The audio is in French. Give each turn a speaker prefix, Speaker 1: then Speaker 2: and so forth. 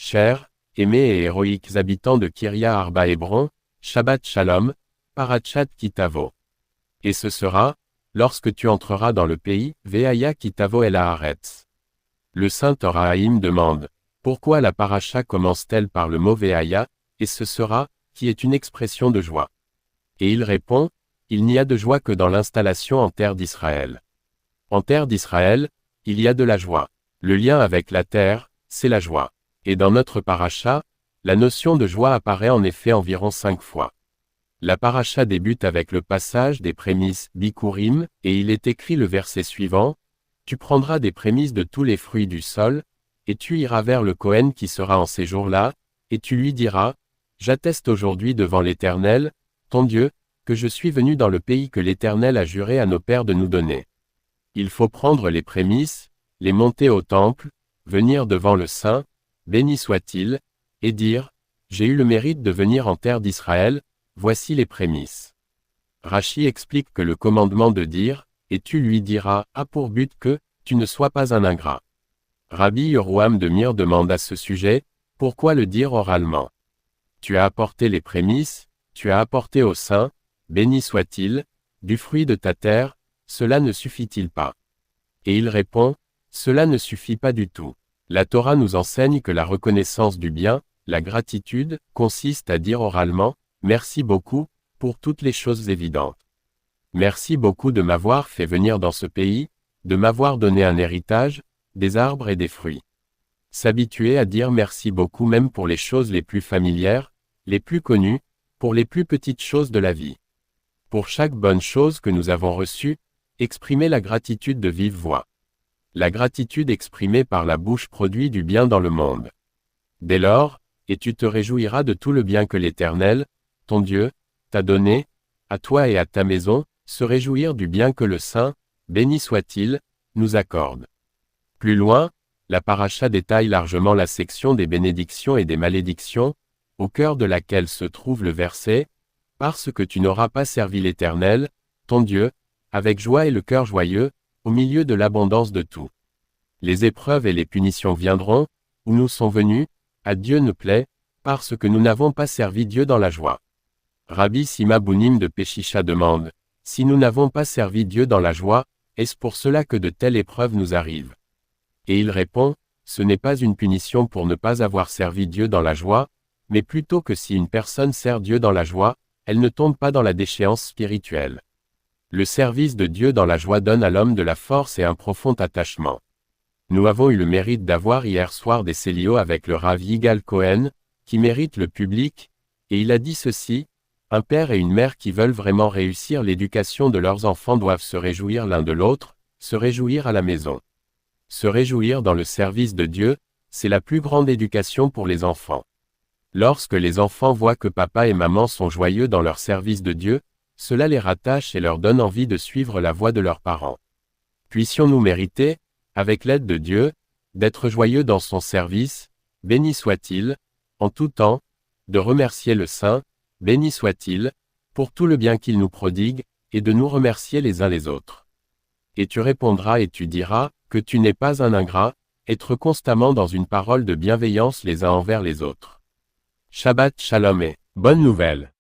Speaker 1: chers, aimés et héroïques habitants de Kiryat Arba Hébron, Shabbat Shalom, Parachat Kitavo. Et ce sera, lorsque tu entreras dans le pays, Veaya Kitavo El Haaretz. Le saint Orahaïm demande, pourquoi la paracha commence-t-elle par le mot Veaya, et ce sera, qui est une expression de joie. Et il répond, il n'y a de joie que dans l'installation en terre d'Israël. En terre d'Israël, il y a de la joie. Le lien avec la terre, c'est la joie. Et dans notre paracha, la notion de joie apparaît en effet environ 5 fois. La paracha débute avec le passage des prémices Bikurim, et il est écrit le verset suivant, « Tu prendras des prémices de tous les fruits du sol, et tu iras vers le Kohen qui sera en ces jours-là, et tu lui diras, j'atteste aujourd'hui devant l'Éternel, ton Dieu, que je suis venu dans le pays que l'Éternel a juré à nos pères de nous donner. Il faut prendre les prémices, les monter au temple, venir devant le Saint, béni soit-il, et dire, j'ai eu le mérite de venir en terre d'Israël, voici les prémices. » Rachi explique que le commandement de dire, et tu lui diras, a pour but que, tu ne sois pas un ingrat. Rabbi Yeroham de Mir demande à ce sujet, pourquoi le dire oralement? Tu as apporté les prémices, tu as apporté au Saint, béni soit-il, du fruit de ta terre, cela ne suffit-il pas? Et il répond, cela ne suffit pas du tout. La Torah nous enseigne que la reconnaissance du bien, la gratitude, consiste à dire oralement, merci beaucoup, pour toutes les choses évidentes. Merci beaucoup de m'avoir fait venir dans ce pays, de m'avoir donné un héritage, des arbres et des fruits. S'habituer à dire merci beaucoup même pour les choses les plus familières, les plus connues, pour les plus petites choses de la vie. Pour chaque bonne chose que nous avons reçue, exprimer la gratitude de vive voix. La gratitude exprimée par la bouche produit du bien dans le monde. Dès lors, et tu te réjouiras de tout le bien que l'Éternel, ton Dieu, t'a donné, à toi et à ta maison, se réjouir du bien que le Saint, béni soit-il, nous accorde. Plus loin, la paracha détaille largement la section des bénédictions et des malédictions, au cœur de laquelle se trouve le verset, « Parce que tu n'auras pas servi l'Éternel, ton Dieu, avec joie et le cœur joyeux, au milieu de l'abondance de tout. Les épreuves et les punitions viendront, où nous sont venus, à Dieu ne plaît, parce que nous n'avons pas servi Dieu dans la joie. » Rabbi Sima Bounim de Péchicha demande, « Si nous n'avons pas servi Dieu dans la joie, est-ce pour cela que de telles épreuves nous arrivent ?» Et il répond, « Ce n'est pas une punition pour ne pas avoir servi Dieu dans la joie, mais plutôt que si une personne sert Dieu dans la joie, elle ne tombe pas dans la déchéance spirituelle. » Le service de Dieu dans la joie donne à l'homme de la force et un profond attachement. Nous avons eu le mérite d'avoir hier soir des Célio avec le Rav Yigal Cohen, qui mérite le public, et il a dit ceci, « Un père et une mère qui veulent vraiment réussir l'éducation de leurs enfants doivent se réjouir l'un de l'autre, se réjouir à la maison. Se réjouir dans le service de Dieu, c'est la plus grande éducation pour les enfants. Lorsque les enfants voient que papa et maman sont joyeux dans leur service de Dieu, cela les rattache et leur donne envie de suivre la voie de leurs parents. Puissions-nous mériter, avec l'aide de Dieu, d'être joyeux dans son service, béni soit-il, en tout temps, de remercier le Saint, béni soit-il, pour tout le bien qu'il nous prodigue, et de nous remercier les uns les autres. Et tu répondras et tu diras, que tu n'es pas un ingrat, être constamment dans une parole de bienveillance les uns envers les autres. Shabbat Shalom et bonne nouvelle.